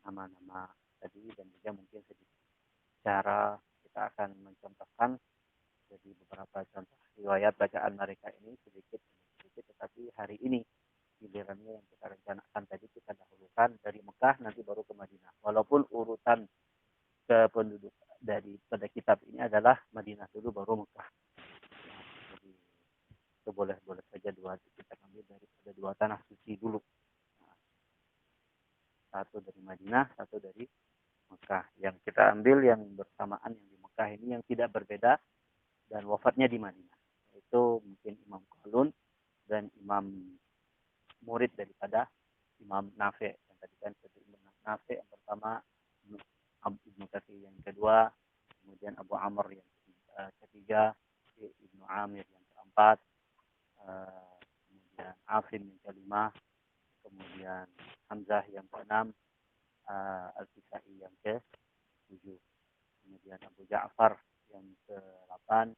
nama-nama tadi, dan juga mungkin sedikit cara kita akan mencontohkan jadi beberapa contoh riwayat bacaan mereka ini sedikit demi sedikit, tetapi hari ini gilirannya yang kita rencanakan tadi kita dahulukan dari Mekah, nanti baru ke Madinah. Walaupun urutan kependuduk dari pada kitab ini adalah Madinah dulu baru Mekah. Jadi itu boleh-boleh saja kita ambil daripada dua tanah suci dulu. Satu dari Madinah, satu dari Mekah. Yang kita ambil yang bersamaan yang di Mekah ini yang tidak berbeda dan wafatnya di Madinah. Itu mungkin Imam Qalun dan Imam murid daripada Imam Nafi'. Yang tadi kan Imam Nafi' yang pertama, Ibnu Katsir yang kedua, kemudian Abu Amr yang ketiga, Ibnu Amir yang keempat, kemudian Asim yang kelima, kemudian Hamzah yang keenam, Al-Kisai yang ke-7, kemudian Abu Ja'far yang ke-8,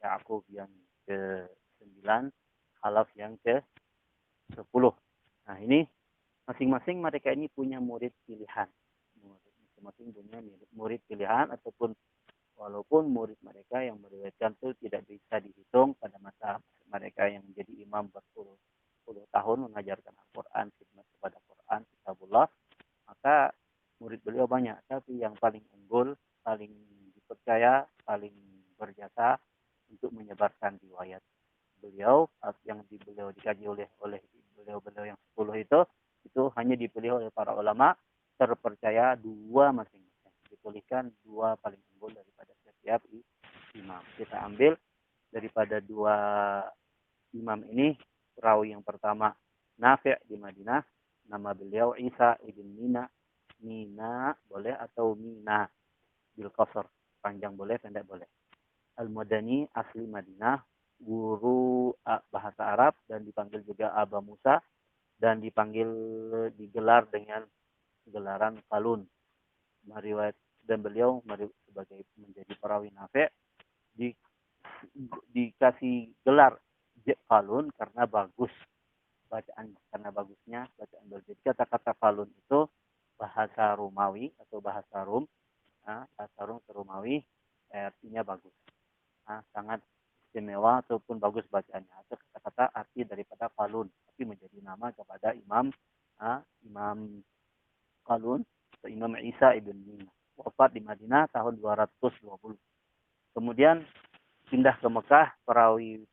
Ya'qub yang ke-9, Khalaf yang ke-10. Nah, ini masing-masing mereka ini punya murid pilihan. Masing-masing punya murid pilihan, ataupun walaupun murid mereka yang meriwayatkan itu tidak bisa dihitung pada masa mereka yang menjadi imam berpuluh-puluh tahun mengajarkan Al-Quran, khidmat kepada Quran, kitabullah, maka murid beliau banyak. Tapi yang paling unggul, paling dipercaya, paling berjasa untuk menyebarkan riwayat beliau yang beliau dikaji oleh beliau yang 10 itu hanya dipilih oleh para ulama terpercaya dua masing-masing. Dipilihkan dua paling unggul daripada setiap imam. Kita ambil daripada dua imam ini, perawi yang pertama Nafi' di Madinah, nama beliau Isa ibn Mina boleh atau Mina bil qasr, panjang boleh, pendek boleh. Al-Madani asli Madinah, guru bahasa Arab dan dipanggil juga Aba Musa, dan digelar dengan gelaran Qalun. Meriwayat dan beliau sebagai menjadi perawi Nafi' dikasih gelar Qalun karena bagus bacaan, karena bagusnya bacaan beliau. Jadi kata-kata Qalun itu bahasa Romawi atau bahasa Rum, bahasa Romawi, artinya bagus. Sangat istimewa ataupun bagus bacaannya, atau kata-kata arti daripada Qalun, tapi menjadi nama kepada Imam Qalun atau Imam Isa ibn Mina, wafat di Madinah tahun 220. Kemudian pindah ke Mekah, perawi di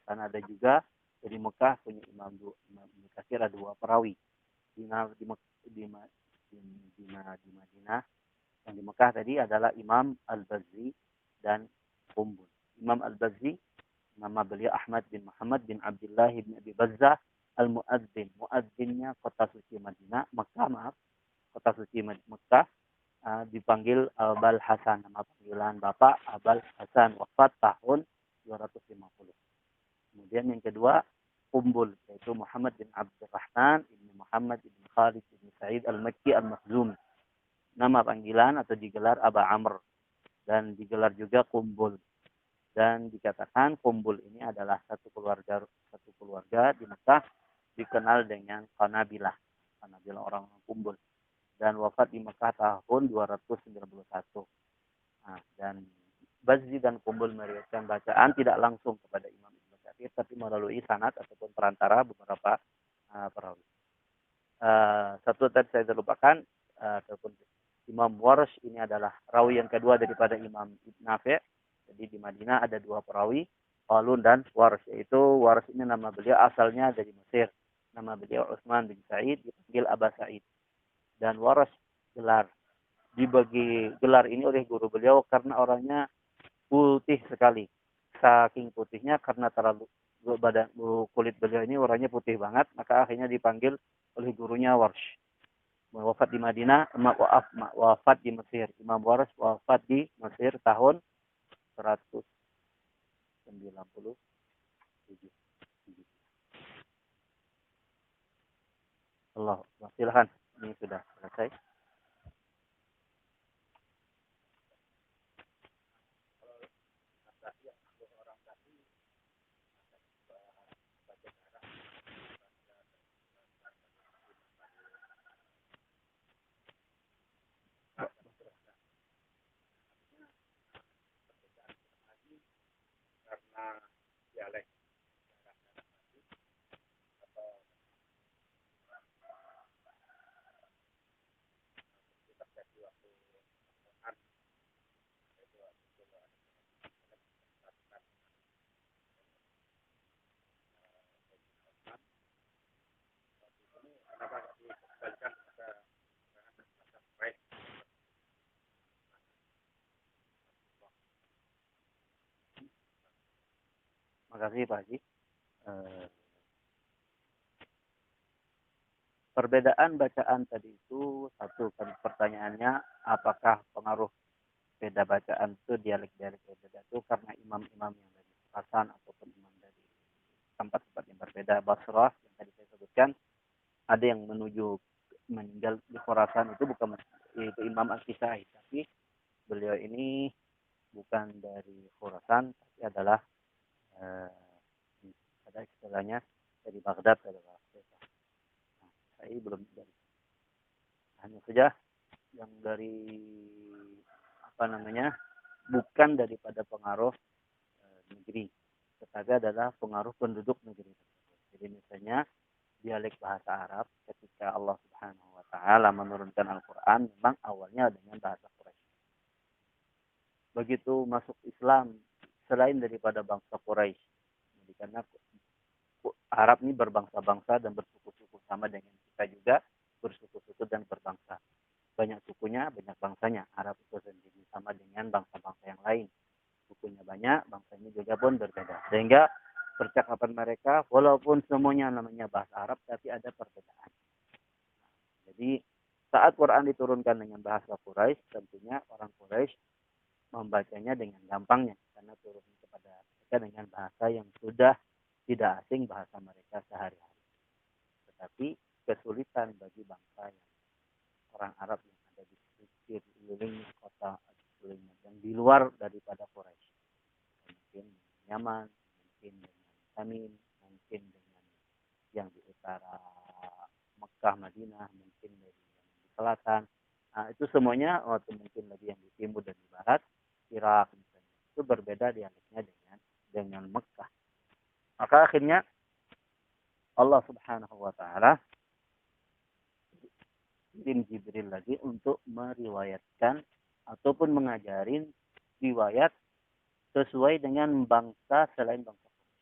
sana ada juga. Dari Mekah punya Imam Ibnu Katsir ada dua perawi. Di Madinah, yang di Mekah tadi adalah Imam Al-Bazzi dan Qumbul. Imam Al-Bazzi, nama beliau Ahmad bin Muhammad bin Abdullah bin Abi Bazzah Al-Mu'adzin. Mu'adzinnya kota suci Madinah, kota suci Mekah, dipanggil Abul Hasan. Nama panggilan Bapak Abul Hasan, wafat tahun 250. Kemudian yang kedua Qumbul, yaitu Muhammad bin Abdurrahman bin Muhammad bin Khalid bin Sa'id Al-Makki Al-Makhzumi. Nama panggilan atau digelar Aba Amr dan digelar juga Qumbul. Dan dikatakan Qumbul ini adalah satu keluarga di Mekah dikenal dengan Qanabilah orang Qumbul, dan wafat di Mekah tahun 291. Dan Bazzi dan Qumbul meriwayatkan bacaan tidak langsung kepada Imam Ibnu Katsir, tapi melalui sanad ataupun perantara beberapa perawi. Satu tadi saya terlupakan, ataupun Imam Warsh ini adalah rawi yang kedua daripada Imam Nafi'. Jadi di Madinah ada dua perawi, Qalun dan Warsh. Yaitu Warsh ini nama beliau asalnya dari Mesir. Nama beliau Utsman bin Sa'id, dipanggil Aba Sa'id. Dan Warsh dibagi gelar ini oleh guru beliau karena orangnya putih sekali. Saking putihnya, karena terlalu kulit beliau ini warnanya putih banget, maka akhirnya dipanggil oleh gurunya Warsh. Wafat di Madinah, wafat di Mesir. Imam Warsh wafat di Mesir tahun 197. Allah, silakan. Ini sudah selesai. dialek Makasih Pak Haji. Perbedaan bacaan tadi itu satu pertanyaannya, apakah pengaruh beda bacaan itu dialek-dialek berbeda itu karena imam-imam yang dari Khurasan ataupun imam dari tempat-tempat yang berbeda. Basrah yang tadi saya sebutkan, ada yang menuju meninggal di Khurasan itu bukan itu Imam Al-Kisai, tapi beliau ini bukan dari Khurasan, tapi adalah ada istilahnya dari Baghdad adalah. Nah, saya belum dari hanya saja yang dari apa namanya bukan daripada pengaruh negeri, tetapi adalah pengaruh penduduk negeri tersebut. Jadi misalnya dialek bahasa Arab ketika Allah Subhanahu wa taala menurunkan Al-Qur'an memang awalnya dengan bahasa Quraisy. Begitu masuk Islam selain daripada bangsa Quraisy. Jadi karena Arab ini berbangsa-bangsa dan bersuku-suku sama dengan kita juga bersuku-suku dan berbangsa. Banyak sukunya, banyak bangsanya. Arab itu sendiri sama dengan bangsa-bangsa yang lain. Sukunya banyak, bangsanya juga pun berbeda. Sehingga percakapan mereka, walaupun semuanya namanya bahasa Arab, tapi ada perbedaan. Jadi saat Quran diturunkan dengan bahasa Quraisy, tentunya orang Quraisy membacanya dengan gampangnya. Karena turun kepada mereka dengan bahasa yang sudah tidak asing bahasa mereka sehari-hari. Tetapi kesulitan bagi bangsa yang orang Arab yang ada di sekeliling kota yang di luar daripada Quraisy, mungkin Yaman, mungkin dengan Tamim, mungkin dengan yang di utara Mekah, Madinah, mungkin dari yang di selatan. Nah, itu semuanya atau mungkin lagi yang di timur dan di barat, Irak misalnya. Itu berbeda dialeknya dengan Mekah. Maka akhirnya Allah Subhanahu wa taala kirim Jibril lagi untuk meriwayatkan ataupun mengajarin riwayat sesuai dengan bangsa selain bangsa Quraisy.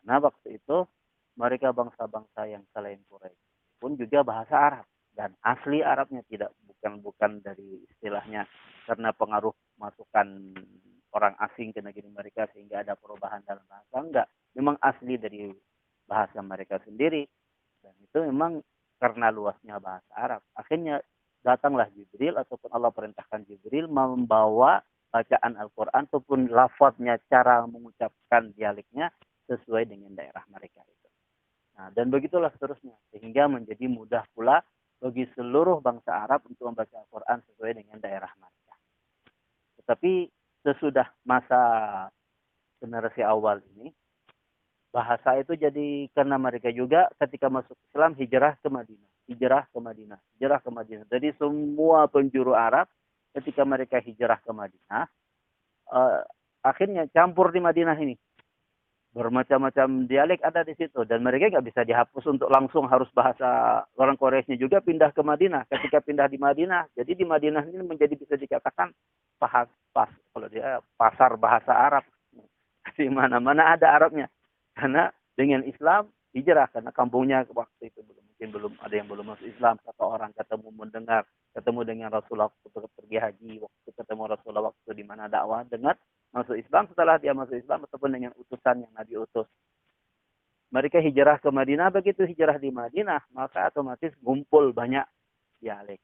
Nah, waktu itu mereka bangsa-bangsa yang selain Quraisy pun juga bahasa Arab dan asli Arabnya tidak bukan dari istilahnya karena pengaruh masukan orang asing ke negeri mereka sehingga ada perubahan dalam bahasa, enggak. Memang asli dari bahasa mereka sendiri dan itu memang karena luasnya bahasa Arab. Akhirnya datanglah Jibril ataupun Allah perintahkan Jibril membawa bacaan Al-Quran ataupun lafadznya, cara mengucapkan dialeknya sesuai dengan daerah mereka itu. Nah, dan begitulah seterusnya sehingga menjadi mudah pula bagi seluruh bangsa Arab untuk membaca Al-Quran sesuai dengan daerah mereka. Tetapi sesudah masa generasi awal ini, bahasa itu jadi karena mereka juga ketika masuk Islam hijrah ke Madinah. Jadi semua penjuru Arab ketika mereka hijrah ke Madinah, akhirnya campur di Madinah ini. Bermacam-macam dialek ada di situ dan mereka nggak bisa dihapus untuk langsung harus bahasa orang Quraisynya juga pindah ke Madinah. Ketika pindah di Madinah, jadi di Madinah ini menjadi bisa dikatakan kalau dia pasar bahasa Arab. Di mana-mana ada Arabnya. Karena dengan Islam hijrah karena kampungnya waktu itu belum ada yang belum masuk Islam. Satu orang ketemu dengan Rasulullah waktu pergi haji, waktu ketemu Rasulullah waktu di mana dakwah, dengar masuk Islam, setelah dia masuk Islam ataupun dengan utusan yang Nabi utus. Mereka hijrah ke Madinah, begitu hijrah di Madinah, maka otomatis ngumpul banyak dialek.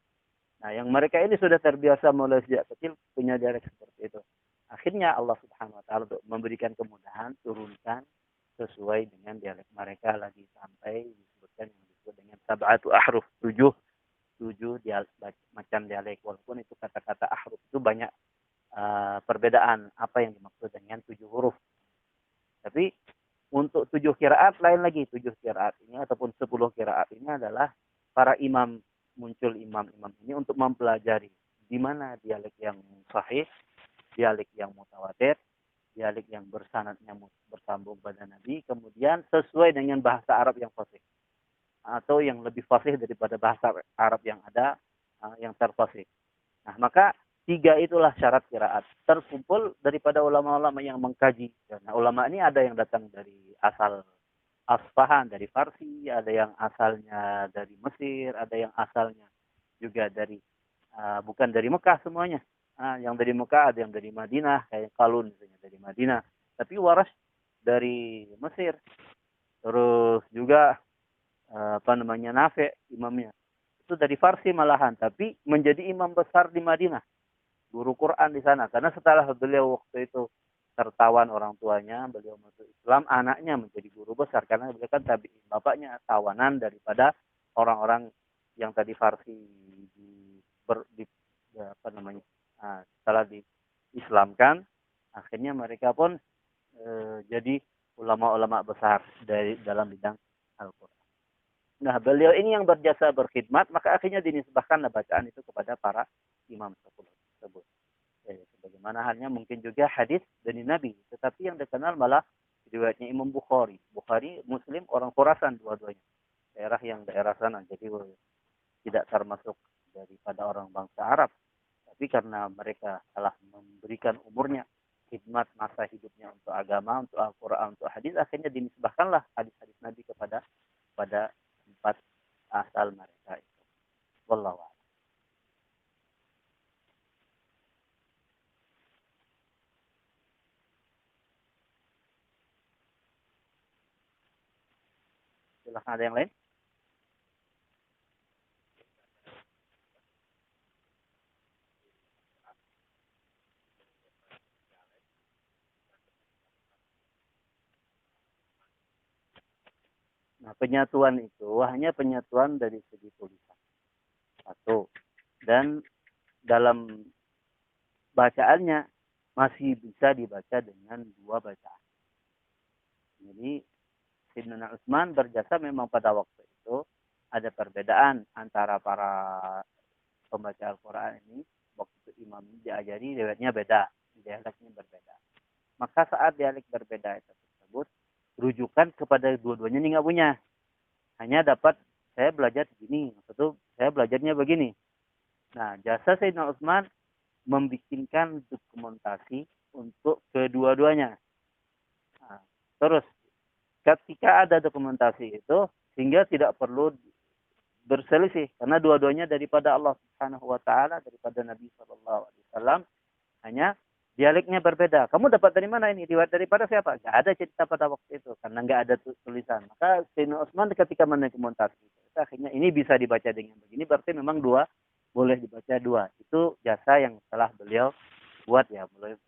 Nah, yang mereka ini sudah terbiasa mulai sejak kecil punya dialek seperti itu. Akhirnya Allah Subhanahu wa taala untuk memberikan kemudahan turunkan sesuai dengan dialek mereka lagi sampai disebutkan yang disebut dengan sab'atu ahruf, tujuh macam dialek. Walaupun itu kata-kata ahruf itu banyak perbedaan apa yang dimaksud dengan 7 huruf. Tapi untuk 7 qiraat lain lagi. 7 qiraat ini ataupun 10 qiraat ini adalah para imam, muncul imam-imam ini untuk mempelajari di mana dialek yang sahih, dialek yang mutawatir, dialek yang bersanad nyambung bersambung pada Nabi, kemudian sesuai dengan bahasa Arab yang fasih atau yang lebih fasih daripada bahasa Arab yang ada yang terfasih. Nah, maka tiga itulah syarat qiraat. Terkumpul daripada ulama-ulama yang mengkaji. Nah, ulama ini ada yang datang dari asal Asfahan, dari Farsi, ada yang asalnya dari Mesir, ada yang asalnya juga dari bukan dari Mekah semuanya. Yang dari Mekah, ada yang dari Madinah, kayak Kalun misalnya dari Madinah. Tapi waras dari Mesir. Terus juga apa namanya Nafi imamnya. Itu dari Farsi malahan, tapi menjadi imam besar di Madinah. Guru Quran di sana. Karena setelah beliau waktu itu tertawan orang tuanya, beliau masuk Islam, anaknya menjadi guru besar. Karena beliau kan tabi'in. Bapaknya tawanan daripada orang-orang yang tadi Farsi di apa namanya setelah diislamkan, akhirnya mereka pun jadi ulama-ulama besar dari dalam bidang Al-Quran. Nah, beliau ini yang berjasa berkhidmat, maka akhirnya dinisbahkan bacaan itu kepada para imam tersebut. Sebagaimana halnya mungkin juga hadis dari Nabi, tetapi yang dikenal malah riwayatnya Imam Bukhari. Bukhari Muslim orang Khurasan dua-duanya. Daerah yang daerah sana, jadi tidak termasuk daripada orang bangsa Arab. Tapi karena mereka telah memberikan umurnya khidmat masa hidupnya untuk agama, untuk Al-Quran, untuk hadis, akhirnya dinisbahkanlah hadis-hadis Nabi kepada tempat asal mereka itu. Wallahu a'lam. Silahkan ada yang lain? Nah, penyatuan itu hanya penyatuan dari segi tulisan. Satu. Dan dalam bacaannya masih bisa dibaca dengan dua bacaan. Jadi Sayyidina Utsman berjasa memang pada waktu itu ada perbedaan antara para pembaca Al-Quran ini. Waktu itu imam diajari riwayatnya beda, dialeknya berbeda. Maka saat dialek berbeda itu tersebut, rujukan kepada dua-duanya ini nggak punya. Hanya dapat saya belajar begini, maksudnya saya belajarnya begini. Nah, jasa Sayyidina Utsman membikinkan dokumentasi untuk kedua-duanya. Nah, terus ketika ada dokumentasi itu sehingga tidak perlu berselisih karena dua-duanya daripada Allah Subhanahu wa taala, daripada Nabi sallallahu alaihi wasallam, hanya dialeknya berbeda. Kamu dapat dari mana ini? Riwayat daripada siapa? Enggak ada cerita pada waktu itu karena enggak ada tulisan. Maka Sayyidina Utsman ketika mendokumentasi itu, akhirnya ini bisa dibaca dengan begini, berarti memang dua boleh dibaca dua. Itu jasa yang telah beliau buat ya, boleh.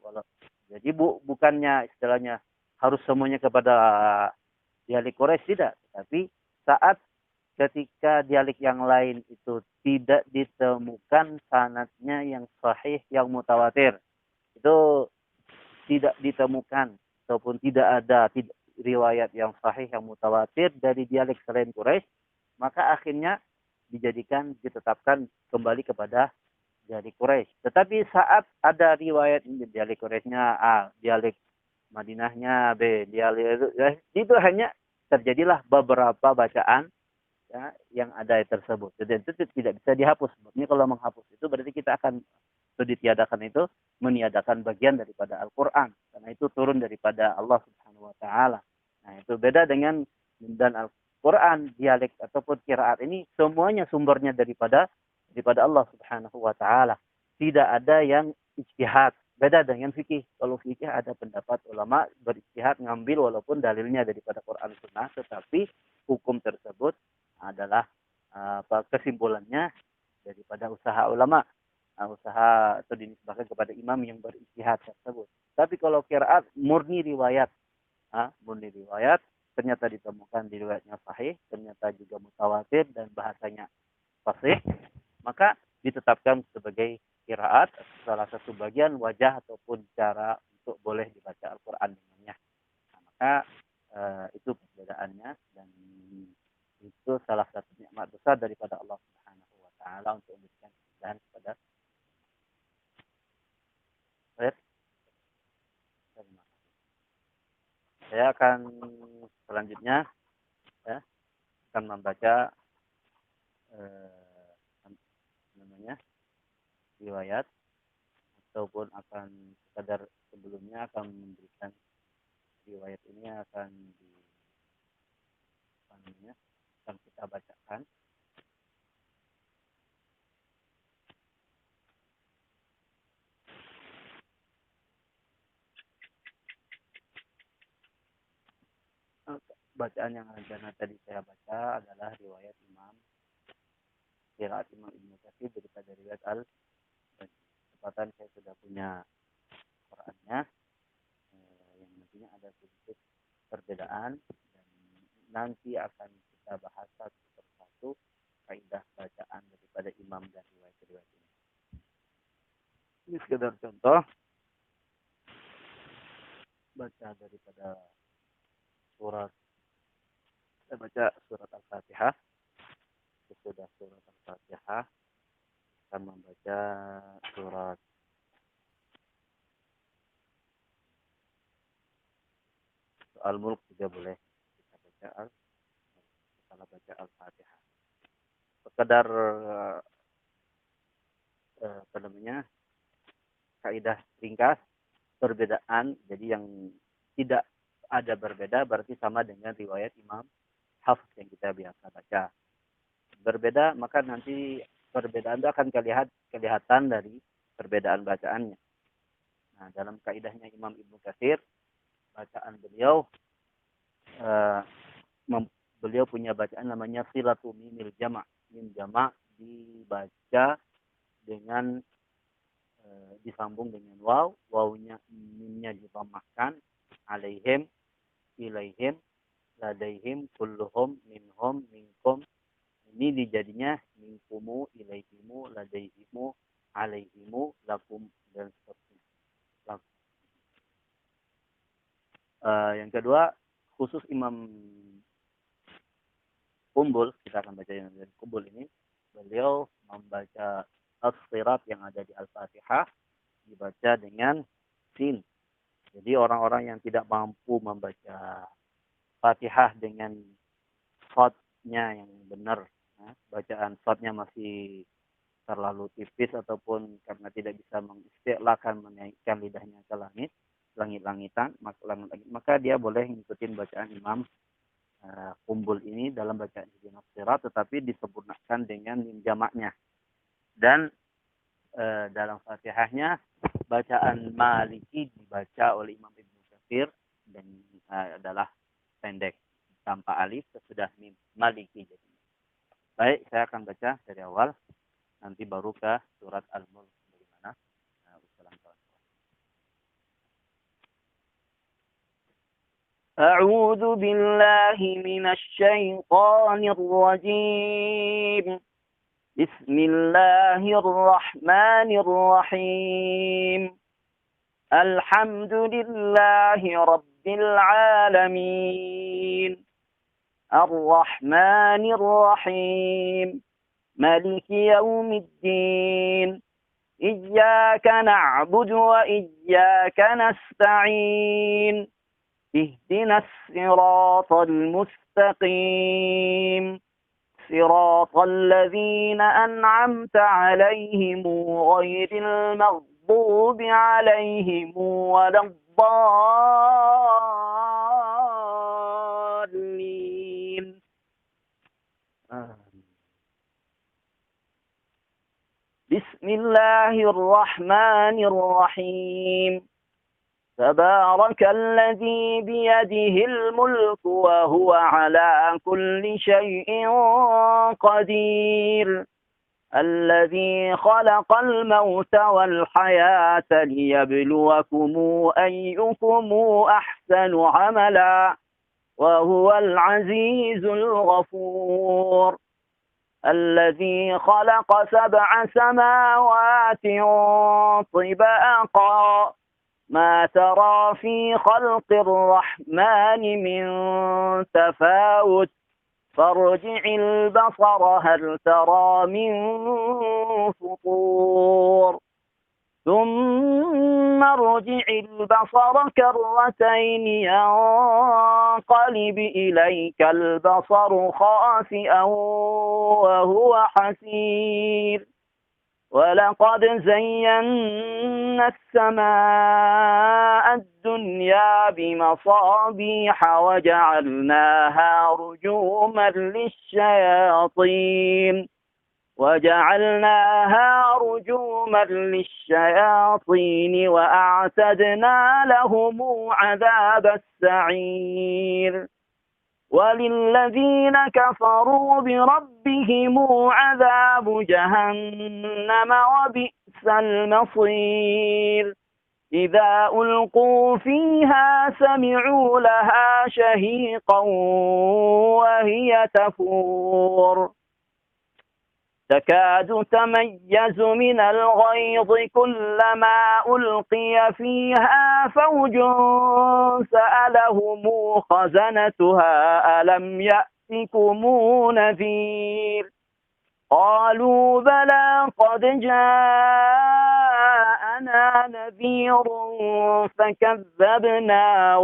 Jadi bukannya istilahnya harus semuanya kepada dialek Quraisy tidak, tapi saat ketika dialek yang lain itu tidak ditemukan sanadnya yang sahih yang mutawatir, itu tidak ditemukan ataupun tidak ada riwayat yang sahih yang mutawatir dari dialek selain Quraisy, maka akhirnya ditetapkan kembali kepada dialek Quraisy. Tetapi saat ada riwayat dialek Quraisynya A, dialek Madinahnya B, dialek itu hanya terjadilah beberapa bacaan ya, yang ada tersebut. Dan itu tidak bisa dihapus. Sebabnya kalau menghapus itu berarti kita akan ditiadakan itu meniadakan bagian daripada Al-Quran. Karena itu turun daripada Allah Subhanahu wa taala. Nah, itu beda dengan dan Al-Quran, dialek ataupun qiraat ini semuanya sumbernya daripada Allah Subhanahu wa taala. Tidak ada yang ijtihad. Beda dengan fikih. Kalau fikih ada pendapat ulama berijtihad ngambil walaupun dalilnya daripada Quran Sunnah, tetapi hukum tersebut adalah kesimpulannya daripada usaha ulama, usaha atau dinisbahkan kepada imam yang berijtihad tersebut. Tapi kalau qiraat murni riwayat, ternyata ditemukan di riwayatnya sahih, ternyata juga mutawatir dan bahasanya fasih, maka ditetapkan sebagai qiraat salah satu bagian wajah ataupun cara untuk boleh dibaca Al-Quran dengannya. Nah, maka itu perbedaannya dan itu salah satu nikmat besar daripada Allah Subhanahu wa taala untuk memberikan kemudahan kepada Saya akan selanjutnya ya, akan membaca namanya riwayat, ataupun akan sekadar sebelumnya akan memberikan riwayat ini akan akan kita bacakan. Bacaan yang rencana tadi saya baca adalah riwayat Qiraat Imam Ibnu Katsir daripada riwayat Kesempatan saya sudah punya Qurannya, yang nantinya ada sedikit perbedaan, dan nanti akan kita bahas satu persatu kaidah bacaan daripada imam dan riwayat-riwayat ini. Ini sekedar contoh baca daripada surat. Saya baca surat Al-Fatihah. Sesudah surat Al-Fatihah akan membaca surat Al-Mulk, juga boleh kita baca setelah baca Al-Fatihah. Sekedar kaidah ringkas perbedaan. Jadi yang tidak ada berbeda berarti sama dengan riwayat Imam Hafs yang kita biasa baca. Berbeda maka nanti perbedaan itu akan kelihatan dari perbedaan bacaannya. Nah, dalam kaidahnya Imam Ibnu Katsir, bacaan beliau beliau punya bacaan namanya silatu mimil jama'. Mim jama' dibaca dengan disambung dengan waw, wawnya mimnya didhammahkan, alaihim, ilaihim, ladaihim, kulluhum, minhum, minkum. Ini dijadinya minkumu, ilaihimu, ladaihimu, alaihimu, lakum, dan seterusnya. Yang kedua, khusus Imam Kumbul, kita akan baca yang dari Kumbul ini, beliau membaca as-sirat yang ada di Al-Fatihah dibaca dengan sin. Jadi orang-orang yang tidak mampu membaca Fatihah dengan shotnya yang benar, bacaan shotnya masih terlalu tipis ataupun karena tidak bisa mengistilakan menaikkan lidahnya ke langit-langitan, maka dia boleh ngikutin bacaan Imam Kumbul ini dalam bacaan Ihdinas Shirat, tetapi disempurnakan dengan mim jamaknya. Dan dalam Fatihahnya bacaan Maliki dibaca oleh Imam Ibnu Katsir dan adalah pendek tanpa alif sesudah mim, Maliki. Jadi baik, saya akan baca dari awal, nanti baru ke surat Al-Mulk bagaimana. أعوذ بالله من الشيطان الرجيم. بسم الله الرحمن الرحيم. الحمد لله رب العالمين. الرحمن الرحيم. مالك يوم الدين. إياك نعبد وإياك نستعين. اهدنا الصراط المستقيم. صراط الذين أنعمت عليهم غير المغضوب عليهم ولا الضالين. بسم الله الرحمن الرحيم. تبارك الذي بيده الملك وهو على كل شيء قدير. الذي خلق الموت والحياة ليبلوكم أيكم أحسن عملا وهو العزيز الغفور. الذي خلق 7 سماوات طباقا ما ترى في خلق الرحمن من تفاوت فارجع البصر هل ترى من فطور. ثم ارجع البصر كرتين ينقلب إليك البصر خاسئا وهو حسير ولقد زينا السماء الدنيا بمصابيح وجعلناها رجوما للشياطين وأعتدنا لهم عذاب السعير وللذين كفروا بربهم عذاب جهنم وبئس المصير إذا ألقوا فيها سمعوا لها شهيقا وهي تفور تكاد تميز من الغيظ كلما ألقي فيها فوج سألهم خزنتها ألم يأتكم نذير قالوا بلى قد جاءنا نذير فكذبنا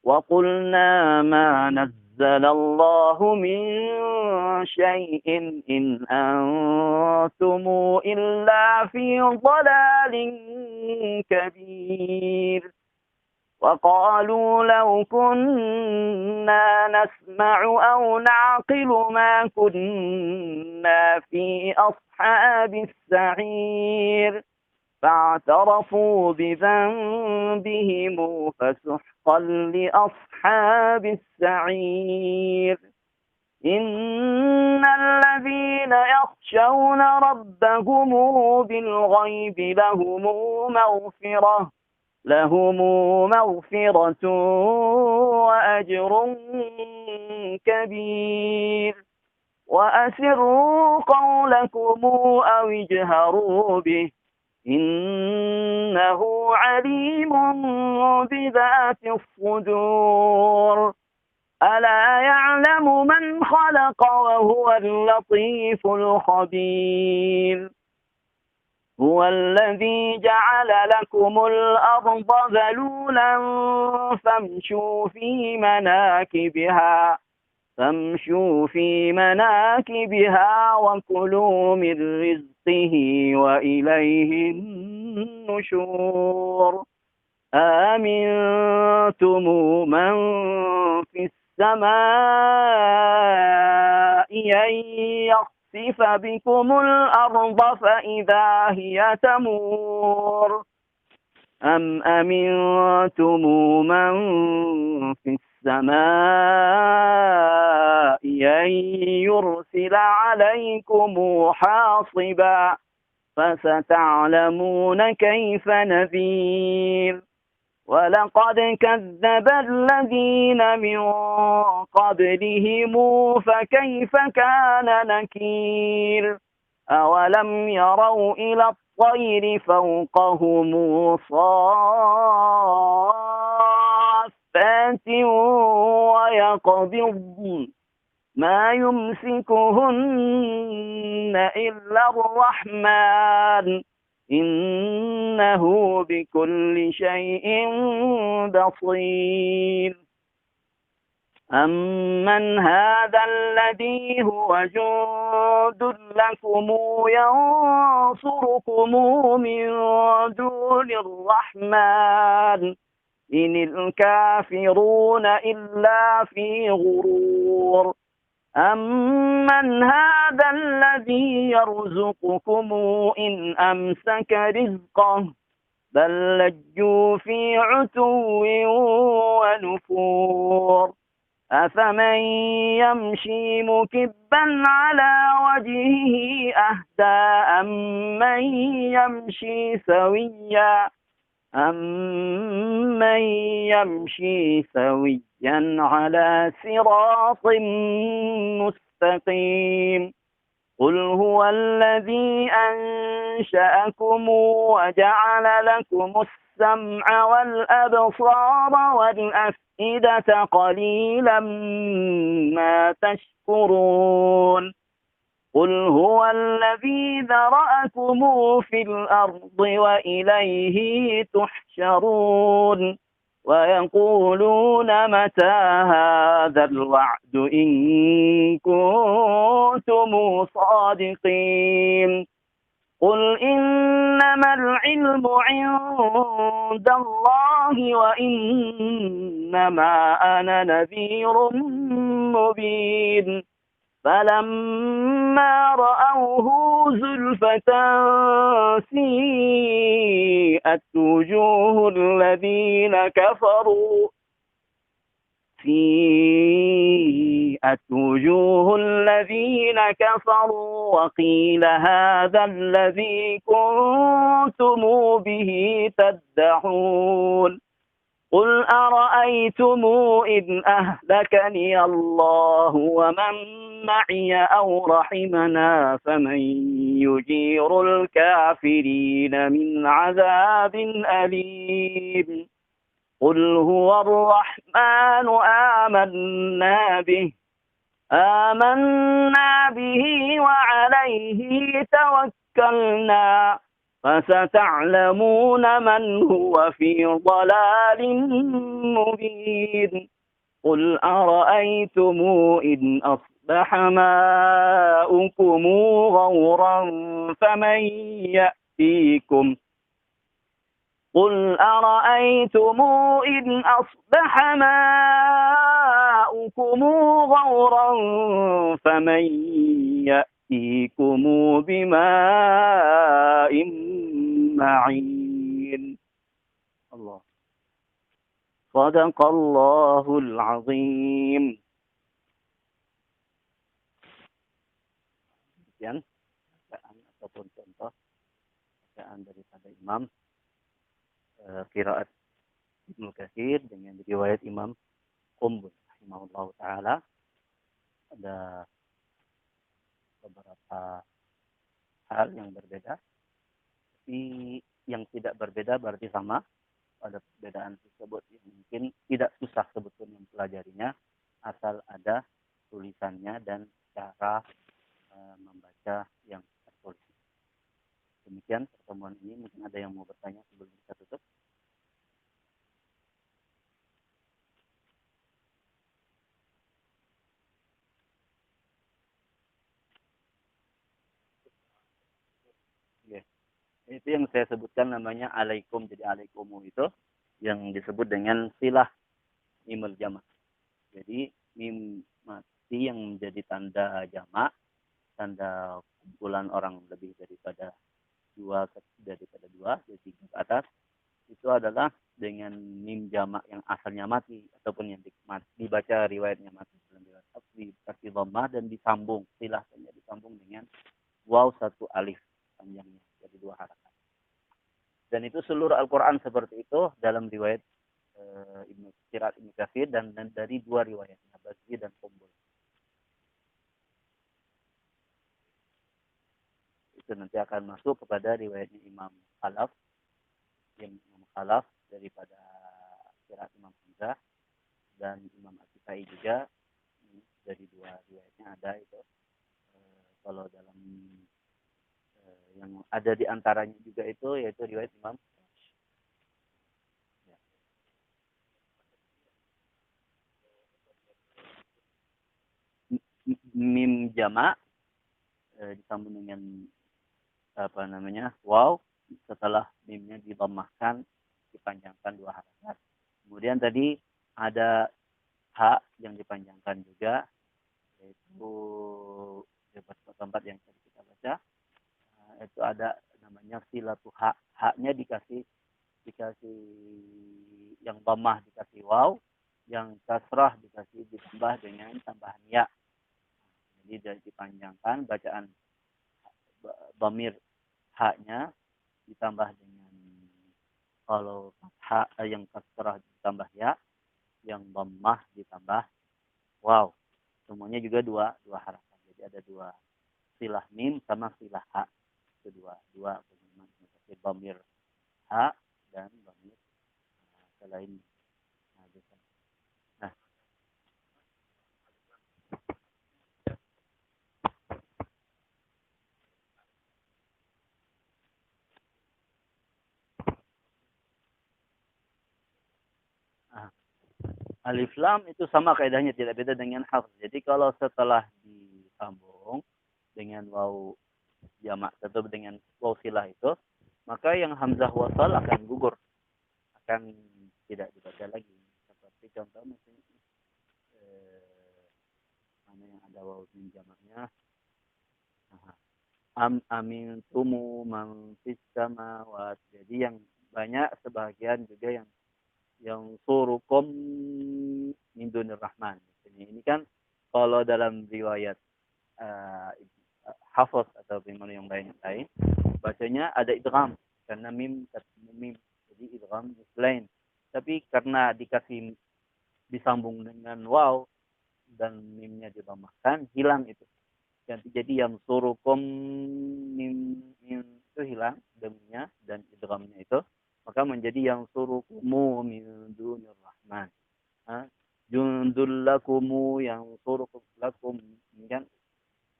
وقلنا ما نزل الله من شيء إن أنتم إلا في ضلال كبير وقالوا لو كنا نسمع أو نعقل ما كنا في أصحاب السعير فاعترفوا بذنبهم فسحقا لأصحاب السعير إن الذين يخشون ربهم بالغيب لهم مغفرة وأجر كبير وأسروا قولكم أو اجهروا به إنه عليم بذات الصدور ألا يعلم من خلق وهو اللطيف الخبير هو الذي جعل لكم الأرض ذلولا فامشوا في مناكبها وكلوا من رزقه وإليه النشور آمنتم من في السماء أن يخسف بكم الأرض فإذا هي تمور أم أمنتم من في السماء أن يرسل عليكم حاصبا فستعلمون كيف نذير ولقد كذب الذين من قبلهم فكيف كان نكير أولم يروا إلى الطير فوقهم صافات ويقبضن ما يمسكهن إلا الرحمن إنه بكل شيء بصير أمن هذا الذي هو جند لكم ينصركم من دون الرحمن إن الكافرون إلا في غرور أمن هذا الذي يرزقكم إن أمسك رزقه بل لجوا في عتو ونفور أفمن يمشي مكبا على وجهه أهدى أمن يمشي سويا على صراط مستقيم قل هو الذي أنشأكم وجعل لكم السمع والأبصار والأفئدة قليلا ما تشكرون قل هو الذي ذرأكم في الأرض وإليه تحشرون ويقولون متى هذا الوعد إن كنتم صادقين قل إنما العلم عند الله وإنما أنا نذير مبين فلما رأوه زلفة سيئت وجوه الذين كفروا وقيل هذا الذي كنتم به تدعون قل أرأيتم إن أهلكني الله ومن معي أو رحمنا فمن يجير الكافرين من عذاب أليم قل هو الرحمن آمنا به وعليه توكلنا فستعلمون من هو في ضلال مبين قل أرأيتم إن أصبح ماؤكم غورا فمن يأتيكم بماء معين الله صدق الله العظيم. Sekian bacaan ataupun contoh bacaan daripada Imam qiraat Ibnu Katsir dengan riwayat Imam Qumbul rahimahullah taala. Ada beberapa hal yang berbeda, tapi yang tidak berbeda berarti sama. Pada perbedaan tersebut yang mungkin tidak susah sebetulnya mempelajarinya, asal ada tulisannya dan cara membaca yang tertulis. Demikian pertemuan ini. Mungkin ada yang mau bertanya sebelum kita tutup. Itu yang saya sebutkan namanya alaikum. Jadi alaikumu itu yang disebut dengan silah mimul jamak. Jadi mim mati yang menjadi tanda jamak, tanda kumpulan orang lebih daripada dua, jadi tiga ke atas, itu adalah dengan mim jamak yang asalnya mati ataupun yang dibaca riwayatnya mati dikasih dhammah dan disambung, silahnya disambung dengan waw satu alif panjangnya jadi dua harakat. Dan itu seluruh Al-Quran seperti itu dalam riwayat qiraat Ibnu Katsir dan dari dua riwayatnya, Bazzi dan Qumbul. Itu nanti akan masuk kepada riwayatnya Imam Khalaf, daripada qiraat Imam Hamzah dan Imam Asy-Syafi'i juga dari dua riwayatnya ada itu. Kalau dalam yang ada di antaranya juga itu yaitu riwayat Imam mim jamak disambung dengan waw, setelah mimnya didhammahkan dipanjangkan dua harakat. Kemudian tadi ada ha yang dipanjangkan juga, yaitu beberapa tempat yang tadi kita baca. Itu ada namanya silatu ha. Haknya dikasih yang dhammah dikasih waw, yang kasrah ditambah dengan tambahan ya. Jadi dipanjangkan bacaan dhamir haknya ditambah dengan kalau ha yang kasrah ditambah ya, yang dhammah ditambah waw. Semuanya juga dua harakat. Jadi ada dua silah mim sama silah ha. Itu dua dhamir ha dan dhamir selain. Alif lam itu sama kaidahnya, tidak beda dengan hafz. Jadi kalau setelah disambung dengan waw jamak atau dengan waw silah itu, maka yang hamzah wasal akan gugur, akan tidak dibaca lagi. Seperti contoh misalnya mana yang ada waw min jamaknya. Amintumu man fis samawat. Jadi yang banyak sebagian juga yang surukum min dunir rahman. Ini kan kalau dalam riwayat hafaz atau yang lain bacanya ada idgham karena mim ketemu mim, jadi idgham lain. Tapi karena disambung dengan waw dan mimnya ditambahkan, hilang itu. Jadi yang surukum mim itu hilang demnya dan idghamnya itu, maka menjadi yang surukumu min dunir rahman. Jundul lakumu yang surukum lakum, kan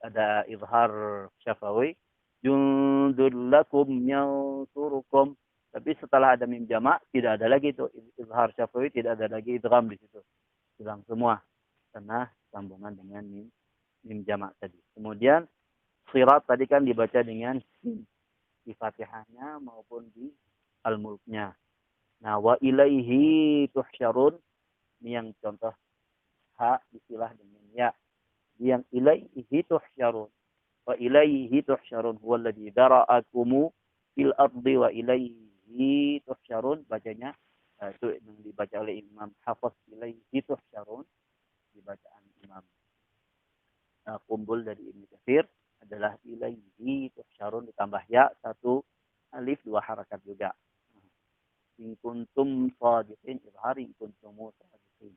ada izhar syafawi, jundul lakum yang surukum. Tapi setelah ada mim jamak tidak ada lagi itu izhar syafawi, tidak ada lagi idgham di situ, hilang semua karena sambungan dengan mim jamak tadi. Kemudian sirat tadi kan dibaca dengan di Fatihahnya maupun di al-mulknya. Nah, wa ilaihi tuhsyarun, ini yang contoh ha istilah dengan ya. Yang ilaihi tuhsyarun. Wa ilaihi tuhsyarun huwa alladhi dara'akumu fil ardi wa ilaihi tuhsyarun, bacanya itu yang dibaca oleh Imam Hafiz, ilaihi tuhsyarun di bacaan Imam Kumbul dari Ibnu Katsir adalah ilaihi tuhsyarun ditambah ya, satu alif, dua harakat juga. In kuntum shadiqin, izhar in kuntum shadiqin.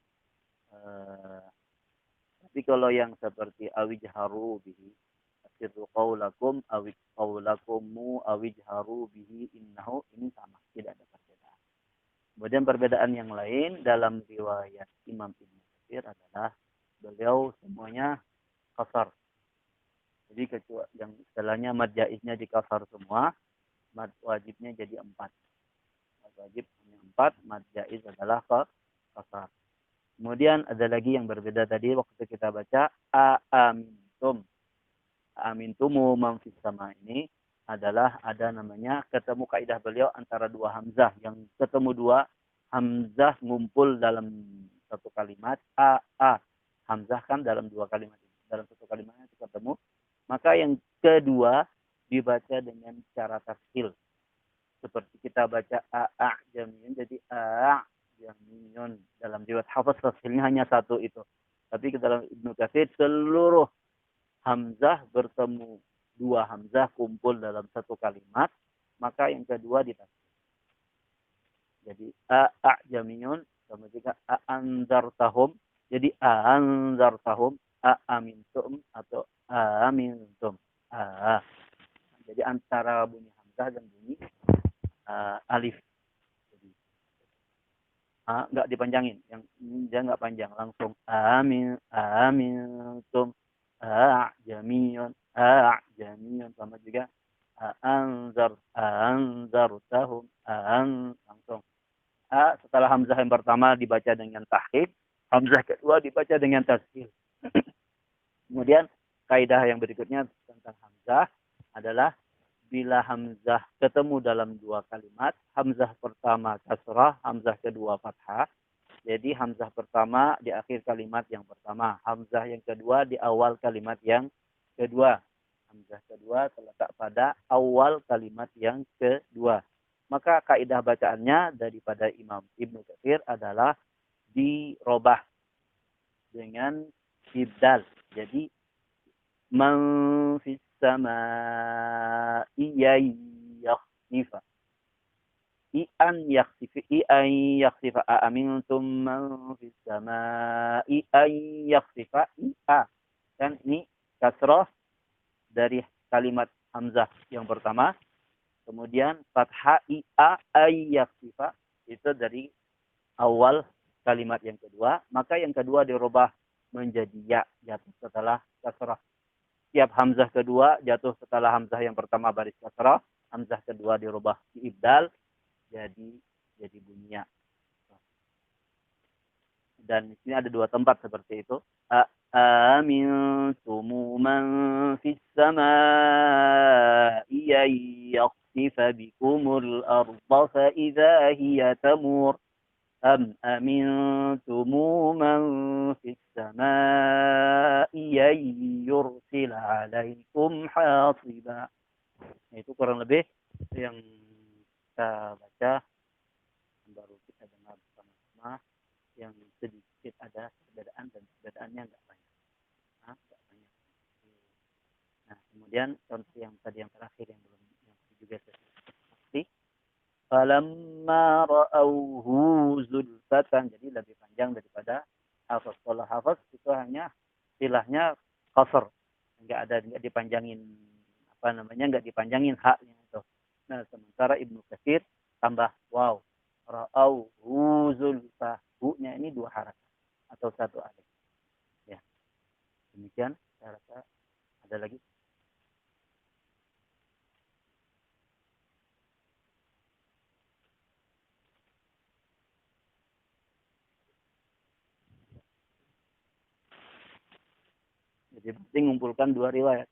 Tapi kalau yang seperti awijharu bihi asirru qaulakum qawlakumu awijharu bihi innahu, ini sama, tidak ada perbedaan. Kemudian perbedaan yang lain dalam riwayat Imam Ibnu Katsir adalah beliau semuanya kasar. Jadi kecuali yang istilahnya mad jaiznya di kasar semua, mad wajibnya jadi 4. Mad wajib hanya 4, mad jaiz adalah kasar. Kemudian ada lagi yang berbeda tadi waktu kita baca amintum. Amintumu man fis sama, ini adalah ada namanya ketemu kaidah beliau antara dua hamzah, yang ketemu dua hamzah ngumpul dalam satu kalimat. Hamzah kan dalam dua kalimat, dalam satu kalimatnya ketemu, maka yang kedua dibaca dengan cara tafsil. Seperti kita baca jamiyun, jadi jamiyun. Dalam riwayat Hafiz tafsilnya hanya satu itu. Tapi dalam Ibnu Katsir seluruh hamzah bertemu, dua hamzah kumpul dalam satu kalimat, maka yang kedua ditafsir. Jadi jamiyun sama juga anzartahum. Jadi anzartahum, amintum atau amintum. Jadi antara bunyi hamzah dan bunyi alif. Jadi, nggak dipanjangin, yang dia nggak panjang, langsung amintum, jamiyun, jamiyun, sama juga anzartahum, langsung. Setelah hamzah yang pertama dibaca dengan tahqiq, hamzah kedua dibaca dengan tasghir. Kemudian kaidah yang berikutnya tentang hamzah adalah bila hamzah ketemu dalam dua kalimat, hamzah pertama kasrah, hamzah kedua fathah. Jadi hamzah pertama di akhir kalimat yang pertama, hamzah yang kedua di awal kalimat yang kedua. Hamzah kedua terletak pada awal kalimat yang kedua. Maka kaidah bacaannya daripada Imam Ibnu Katsir adalah dirobah dengan ibdal. Jadi man fis samaa'i yakhsifa. I'an yakhsifa amintum man fis samaa'i yakhsifa i'a. Dan ini kasrah dari kalimat hamzah yang pertama. Kemudian fathah i'a yakhsifa itu dari awal kalimat yang kedua. Maka yang kedua dirubah menjadi ya, jatuh setelah kasrah. Tiap hamzah kedua jatuh setelah hamzah yang pertama baris kasrah, hamzah kedua dirubah diibdal jadi bunyi ya. Dan di sini ada dua tempat seperti itu. Amintumu man fis samaa'i an yakhsifa bikumul arda fa idza hiya tamur. Am amintumu man fis samaa'i an yursila 'alaikum hasiba. Itu kurang lebih yang kita baca, baru kita dengar bersama-sama, yang sedikit ada perbedaan dan perbedaannya nggak banyak. Nggak banyak. Nah, kemudian contoh yang tadi yang terakhir yang belum yang juga saya pasti. Falamma ra'auhu zulfatan, jadi lebih panjang daripada hafaz. Kalau hafaz itu hanya istilahnya qasr, nggak dipanjangin nggak dipanjangin haknya itu. Nah, sementara Ibnu Katsir tambah waw, ra'auhu zulfah, hu-nya ini dua harakat atau satu alif. Ya, demikian saya rasa. Ada lagi? Jadi penting mengumpulkan dua riwayat.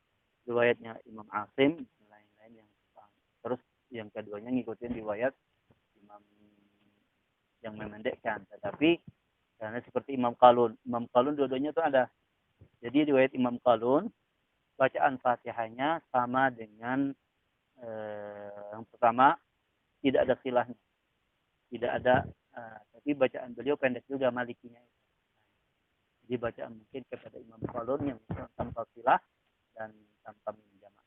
Riwayatnya Imam Asim, lain-lain yang terus yang keduanya ngikutin riwayat Imam yang memendekkan. Tetapi karena seperti Imam Qalun dua-duanya itu ada. Jadi riwayat Imam Qalun, bacaan Fatihahnya sama dengan yang pertama, tidak ada silahnya. Tidak ada, tapi bacaan beliau pendek juga malikinya. Jadi bacaan mungkin kepada Imam Qalun yang tanpa silah dan tanpa mim jamak.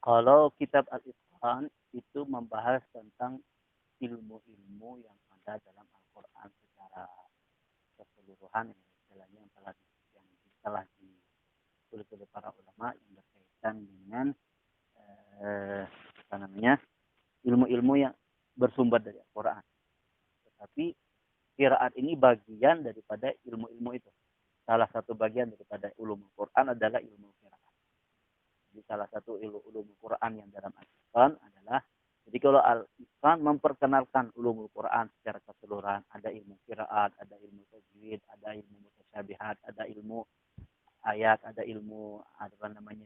Kalau kitab Al-Itqan itu membahas tentang ilmu-ilmu yang ada dalam Al-Quran secara keseluruhan, istilahnya yang telah ditulis oleh para ulama yang berkaitan dengan ilmu-ilmu yang bersumber dari Al-Quran. Tetapi qiraat ini bagian daripada ilmu-ilmu itu. Salah satu bagian daripada ulum Al-Quran adalah ilmu qiraat. Jadi salah satu ulum Al-Quran yang dalam Al-Quran adalah, jadi kalau Al-Quran memperkenalkan ulumul Quran secara keseluruhan, ada ilmu qiraat, ada ilmu tajwid, ada ilmu mutasyabihat, ada ilmu ayat, ada ilmu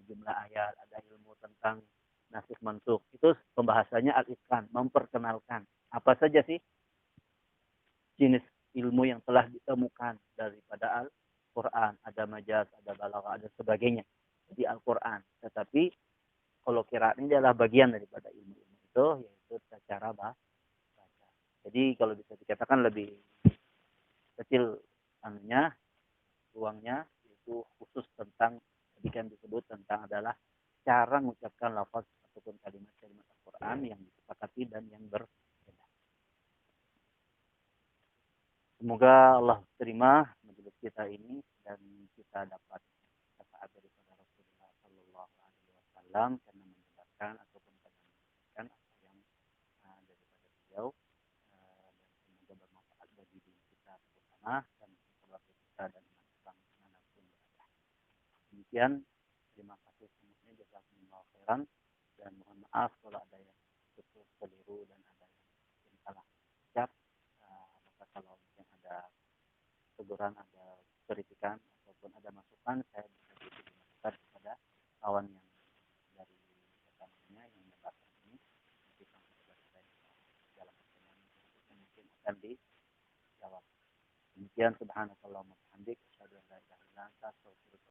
jumlah ayat, ada ilmu tentang nasikh mansukh. Itu pembahasannya Al-Itqan, memperkenalkan apa saja sih jenis ilmu yang telah ditemukan daripada Al-Quran, ada majaz, ada balaghah, ada sebagainya di Al-Quran. Tetapi kalau qiraat ini adalah bagian daripada ilmu-ilmu itu, yaitu secara baca. Jadi kalau bisa dikatakan lebih kecil ruangnya, yaitu khusus tentang tadi kan disebut tentang adalah cara mengucapkan lafaz ataupun kalimat-kalimat Al-Quran yang disepakati dan yang berbeda. Semoga Allah terima majelis kita ini dan kita dapat syafaat daripada Rasulullah Sallallahu Alaihi Wasallam karena menjelaskan ataupun karena menjelaskan apa yang daripada beliau, dan semoga bermanfaat bagi diri kita bersama dan keluarga kita dan umat Islam dimanapun berada. Demikian, terima kasih semuanya, jazakumullah khairan, dan mohon maaf kalau ada yang betul keliru dan ada yang mungkin salah ucap. Maka kalau mungkin ada teguran, ada kritikan ataupun ada masukan, saya bisa dimasukkan kepada kawan yang dari yang menyebarkan ini, nanti sampai kepada saya dalam pertemuan mungkin akan dijawab. Demikian, subhanakallahumma wa bihamdik, asyhadu an la ilaha illa anta, astaghfiruka